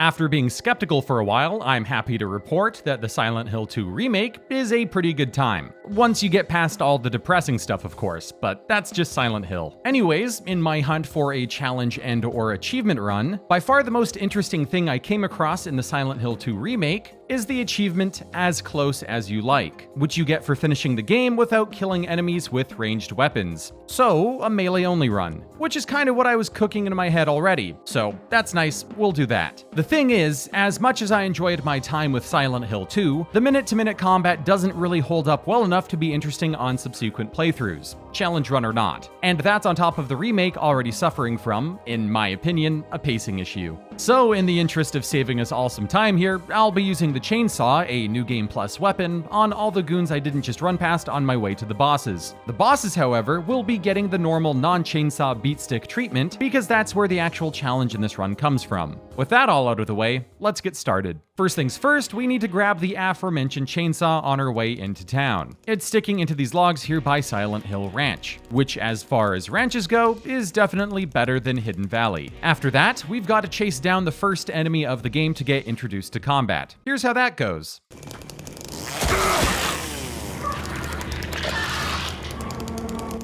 After being skeptical for a while, I'm happy to report that the Silent Hill 2 remake is a pretty good time. Once you get past all the depressing stuff, of course, but that's just Silent Hill. Anyways, in my hunt for a challenge and/or achievement run, by far the most interesting thing I came across in the Silent Hill 2 remake is the achievement As Close As You Like, which you get for finishing the game without killing enemies with ranged weapons. So, a melee-only run, which is kind of what I was cooking in my head already, so that's nice, we'll do that. The thing is, as much as I enjoyed my time with Silent Hill 2, the minute-to-minute combat doesn't really hold up well enough to be interesting on subsequent playthroughs, challenge run or not. And that's on top of the remake already suffering from, in my opinion, a pacing issue. So, in the interest of saving us all some time here, I'll be using the chainsaw, a New Game Plus weapon, on all the goons I didn't just run past on my way to the bosses. The bosses, however, will be getting the normal non-chainsaw beatstick treatment, because that's where the actual challenge in this run comes from. With that all out of the way, let's get started. First things first, we need to grab the aforementioned chainsaw on our way into town. It's sticking into these logs here by Silent Hill Ranch, which as far as ranches go, is definitely better than Hidden Valley. After that, we've got to chase down the first enemy of the game to get introduced to combat. Here's how that goes.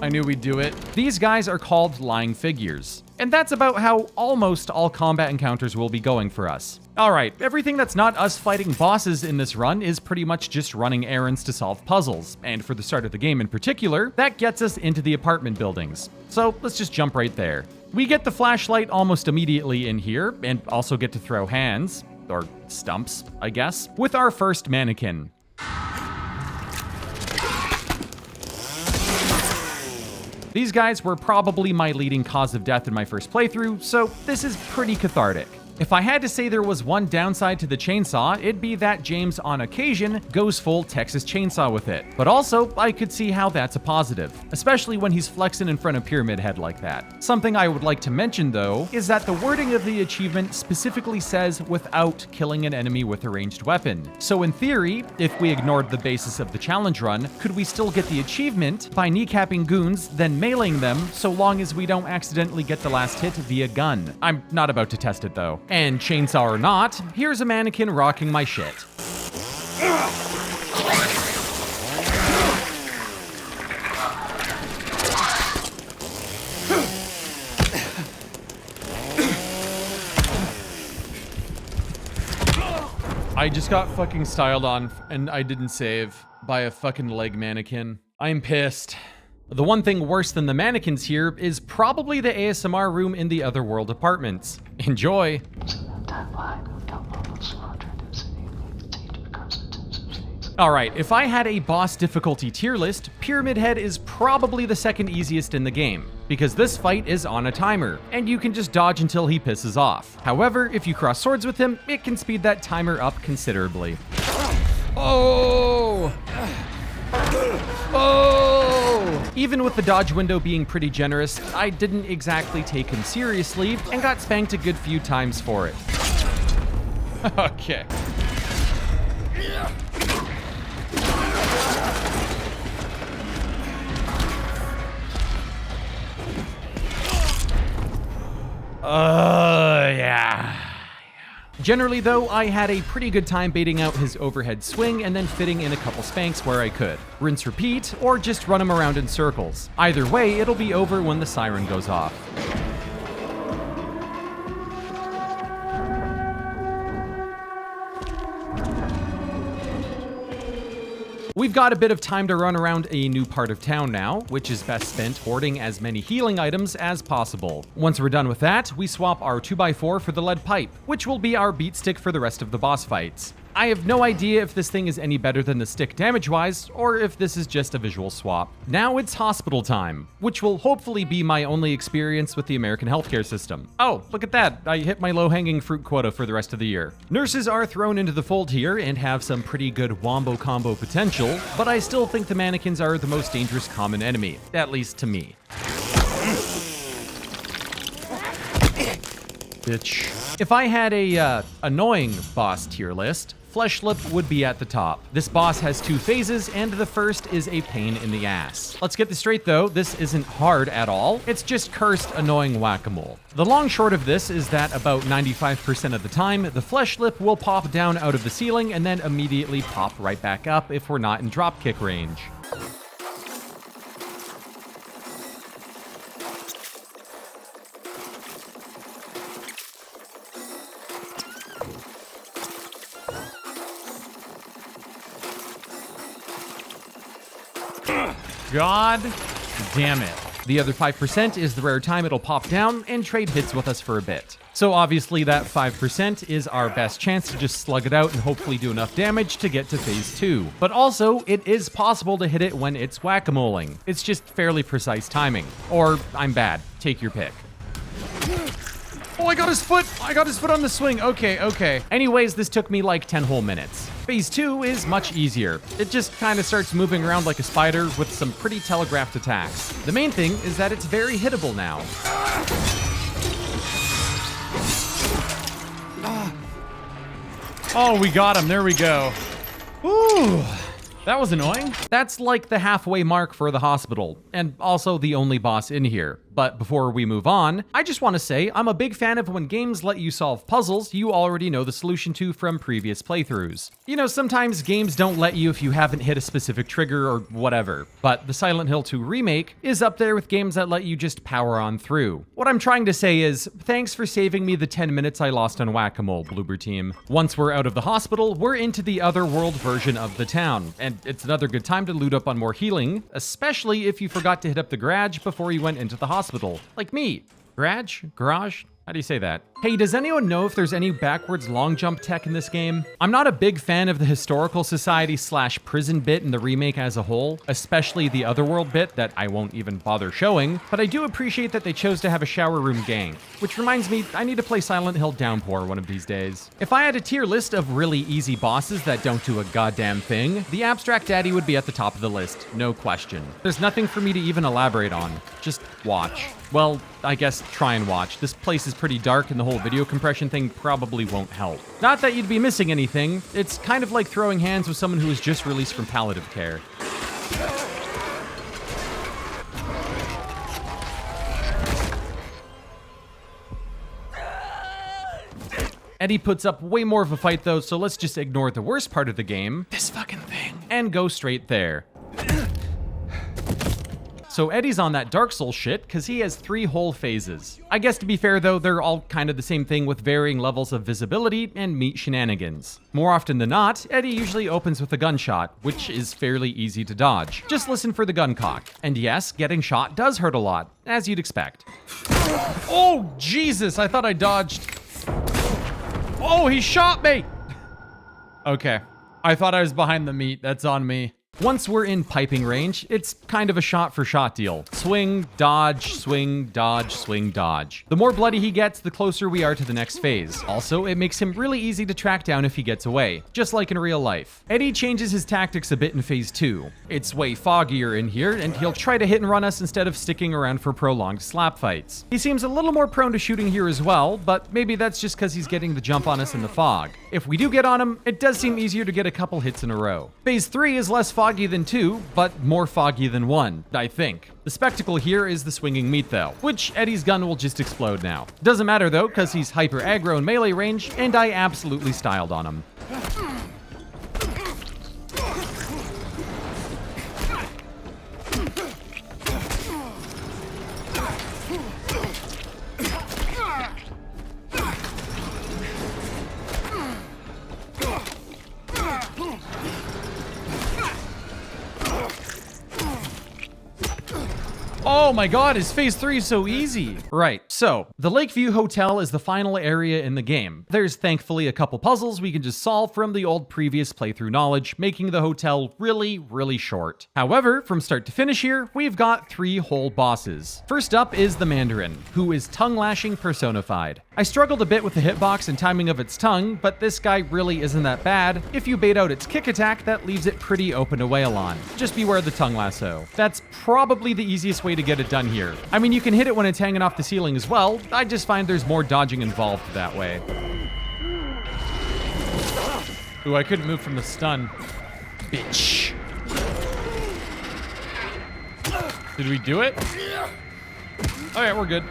I knew we'd do it. These guys are called lying figures. And that's about how almost all combat encounters will be going for us. Alright, everything that's not us fighting bosses in this run is pretty much just running errands to solve puzzles, and for the start of the game in particular, that gets us into the apartment buildings. So let's just jump right there. We get the flashlight almost immediately in here, and also get to throw hands, or stumps, I guess, with our first mannequin. These guys were probably my leading cause of death in my first playthrough, so this is pretty cathartic. If I had to say there was one downside to the chainsaw, it'd be that James on occasion goes full Texas Chainsaw with it. But also, I could see how that's a positive, especially when he's flexing in front of Pyramid Head like that. Something I would like to mention though, is that the wording of the achievement specifically says without killing an enemy with a ranged weapon. So in theory, if we ignored the basis of the challenge run, could we still get the achievement by kneecapping goons, then meleeing them, so long as we don't accidentally get the last hit via gun? I'm not about to test it though. And chainsaw or not, here's a mannequin rocking my shit. I just got fucking styled on and I didn't save by a fucking leg mannequin. I'm pissed. The one thing worse than the mannequins here is probably the ASMR room in the Otherworld apartments. Enjoy! Alright, if I had a boss difficulty tier list, Pyramid Head is probably the second easiest in the game, because this fight is on a timer, and you can just dodge until he pisses off. However, if you cross swords with him, it can speed that timer up considerably. Oh! Oh! Even with the dodge window being pretty generous, I didn't exactly take him seriously and got spanked a good few times for it. Okay. Yeah. Generally though, I had a pretty good time baiting out his overhead swing and then fitting in a couple spanks where I could. Rinse repeat, or just run him around in circles. Either way, it'll be over when the siren goes off. We've got a bit of time to run around a new part of town now, which is best spent hoarding as many healing items as possible. Once we're done with that, we swap our 2x4 for the lead pipe, which will be our beat stick for the rest of the boss fights. I have no idea if this thing is any better than the stick damage-wise, or if this is just a visual swap. Now it's hospital time, which will hopefully be my only experience with the American healthcare system. Oh, look at that, I hit my low-hanging fruit quota for the rest of the year. Nurses are thrown into the fold here and have some pretty good wombo combo potential, but I still think the mannequins are the most dangerous common enemy, at least to me. bitch. If I had a annoying boss tier list, Fleshlip would be at the top. This boss has 2 phases, and the first is a pain in the ass. Let's get this straight though, this isn't hard at all. It's just cursed annoying whack-a-mole. The long short of this is that about 95% of the time, the Fleshlip will pop down out of the ceiling and then immediately pop right back up if we're not in dropkick range. God damn it. The other 5% is the rare time it'll pop down and trade hits with us for a bit. So obviously that 5% is our best chance to just slug it out and hopefully do enough damage to get to phase 2. But also, it is possible to hit it when it's whack-a-moling. It's just fairly precise timing. Or I'm bad. Take your pick. Oh, I got his foot! I got his foot on the swing. Okay. Anyways, this took me like 10 whole minutes. Phase 2 is much easier. It just kind of starts moving around like a spider with some pretty telegraphed attacks. The main thing is that it's very hittable now. Oh, we got him. There we go. Ooh. That was annoying. That's like the halfway mark for the hospital, and also the only boss in here. But before we move on, I just want to say I'm a big fan of when games let you solve puzzles you already know the solution to from previous playthroughs. You know, sometimes games don't let you if you haven't hit a specific trigger or whatever, but the Silent Hill 2 Remake is up there with games that let you just power on through. What I'm trying to say is, thanks for saving me the 10 minutes I lost on Whack-A-Mole, Bloober Team. Once we're out of the hospital, we're into the otherworld version of the town, and it's another good time to loot up on more healing, especially if you forgot to hit up the garage before you went into the hospital. Like me. Garage? Garage? How do you say that? Hey, does anyone know if there's any backwards long jump tech in this game? I'm not a big fan of the Historical Society / prison bit in the remake as a whole, especially the Otherworld bit that I won't even bother showing, but I do appreciate that they chose to have a shower room gang, which reminds me, I need to play Silent Hill Downpour one of these days. If I had a tier list of really easy bosses that don't do a goddamn thing, the Abstract Daddy would be at the top of the list, no question. There's nothing for me to even elaborate on, just watch. Well, I guess try and watch. This place is pretty dark and the whole video compression thing probably won't help. Not that you'd be missing anything, it's kind of like throwing hands with someone who was just released from palliative care. Eddie puts up way more of a fight though, so let's just ignore the worst part of the game, this fucking thing, and go straight there. So Eddie's on that Dark Souls shit because he has 3 whole phases. I guess to be fair though, they're all kind of the same thing with varying levels of visibility and meat shenanigans. More often than not, Eddie usually opens with a gunshot, which is fairly easy to dodge. Just listen for the gun cock. And yes, getting shot does hurt a lot, as you'd expect. Oh, Jesus, I thought I dodged. Oh, he shot me! Okay, I thought I was behind the meat, that's on me. Once we're in piping range, it's kind of a shot-for-shot deal. Swing, dodge, swing, dodge, swing, dodge. The more bloody he gets, the closer we are to the next phase. Also, it makes him really easy to track down if he gets away, just like in real life. Eddie changes his tactics a bit in phase 2. It's way foggier in here, and he'll try to hit and run us instead of sticking around for prolonged slap fights. He seems a little more prone to shooting here as well, but maybe that's just because he's getting the jump on us in the fog. If we do get on him, it does seem easier to get a couple hits in a row. Phase 3 is less foggy than 2, but more foggy than 1, I think. The spectacle here is the swinging meat though, which Eddie's gun will just explode now. Doesn't matter though, because he's hyper aggro in melee range, and I absolutely styled on him. Oh my god, is phase 3 so easy? Right, so the Lakeview Hotel is the final area in the game. There's thankfully a couple puzzles we can just solve from the old previous playthrough knowledge, making the hotel really short. However, from start to finish here, we've got 3 whole bosses. First up is the Mandarin, who is tongue lashing personified. I struggled a bit with the hitbox and timing of its tongue, but this guy really isn't that bad. If you bait out its kick attack, that leaves it pretty open to wail on. Just beware the tongue lasso. That's probably the easiest way to get it done here. I mean, you can hit it when it's hanging off the ceiling as well. I just find there's more dodging involved that way. Ooh, I couldn't move from the stun. Bitch. Did we do it? Alright, we're good.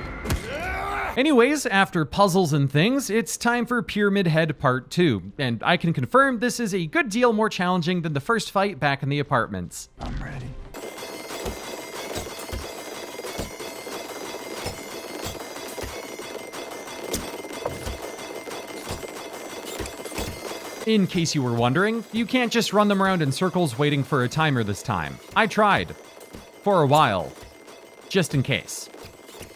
Anyways, after puzzles and things, it's time for Pyramid Head Part 2, and I can confirm this is a good deal more challenging than the first fight back in the apartments. I'm ready. In case you were wondering, you can't just run them around in circles waiting for a timer this time. I tried. For a while. Just in case.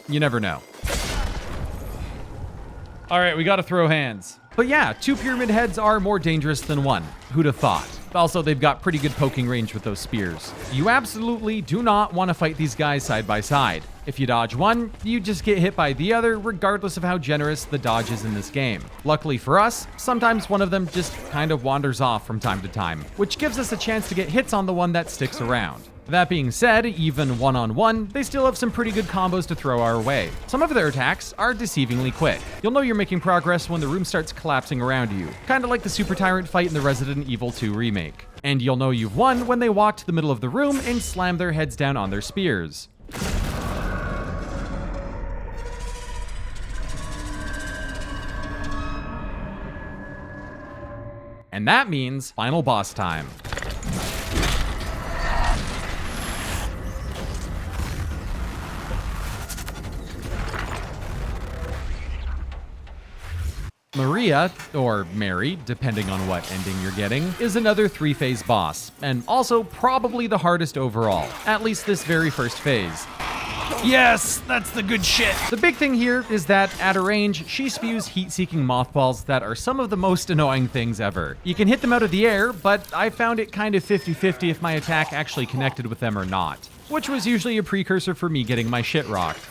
You never know. Alright, we gotta throw hands. But yeah, 2 pyramid heads are more dangerous than 1. Who'd have thought? Also, they've got pretty good poking range with those spears. You absolutely do not want to fight these guys side by side. If you dodge one, you just get hit by the other, regardless of how generous the dodge is in this game. Luckily for us, sometimes one of them just kind of wanders off from time to time, which gives us a chance to get hits on the one that sticks around. That being said, even one-on-one, they still have some pretty good combos to throw our way. Some of their attacks are deceivingly quick. You'll know you're making progress when the room starts collapsing around you, kinda like the Super Tyrant fight in the Resident Evil 2 remake. And you'll know you've won when they walk to the middle of the room and slam their heads down on their spears. And that means final boss time. Maria, or Mary, depending on what ending you're getting, is another 3-phase boss, and also probably the hardest overall, at least this very first phase. Yes, that's the good shit. The big thing here is that at a range, she spews heat-seeking mothballs that are some of the most annoying things ever. You can hit them out of the air, but I found it kind of 50-50 if my attack actually connected with them or not, which was usually a precursor for me getting my shit rocked.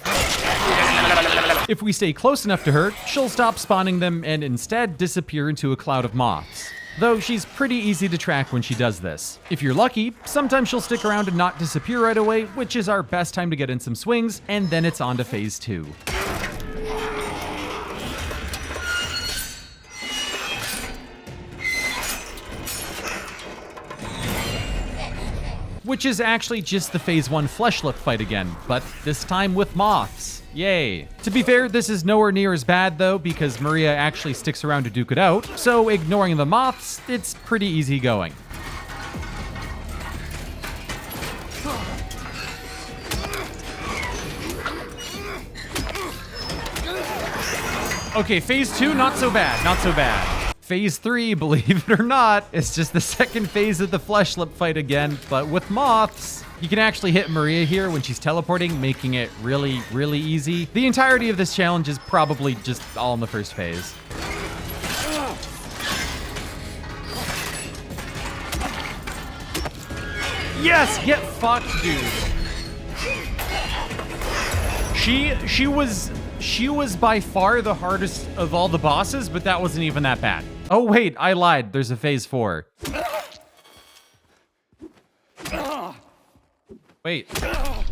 If we stay close enough to her, she'll stop spawning them and instead disappear into a cloud of moths. Though she's pretty easy to track when she does this. If you're lucky, sometimes she'll stick around and not disappear right away, which is our best time to get in some swings, and then it's on to phase 2. Which is actually just the phase 1 fleshlip fight again, but this time with moths. Yay. To be fair, this is nowhere near as bad though, because Maria actually sticks around to duke it out, so ignoring the moths, it's pretty easy going. Okay, phase 2, not so bad, not so bad. Phase 3, believe it or not, is just the second phase of the fleshlip fight again, but with moths. You can actually hit Maria here when she's teleporting, making it really, really easy. The entirety of this challenge is probably just all in the first phase. Yes, get fucked, dude. She was by far the hardest of all the bosses, but that wasn't even that bad. Oh wait, I lied. There's a phase 4. Wait. Oh,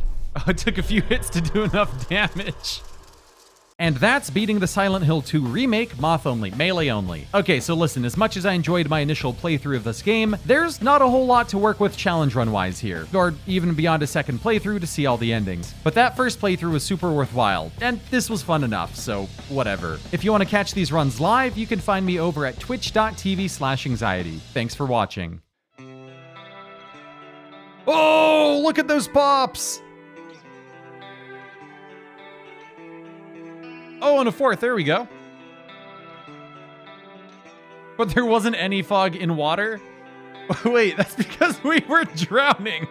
it took a few hits to do enough damage. And that's beating the Silent Hill 2 remake, moth only, melee only. Okay, so listen, as much as I enjoyed my initial playthrough of this game, there's not a whole lot to work with challenge run-wise here, or even beyond a second playthrough to see all the endings. But that first playthrough was super worthwhile, and this was fun enough, so whatever. If you want to catch these runs live, you can find me over at twitch.tv/anxiety. Thanks for watching. Oh, look at those pops! Oh, and a 4th, there we go. But there wasn't any fog in water? Wait, that's because we were drowning.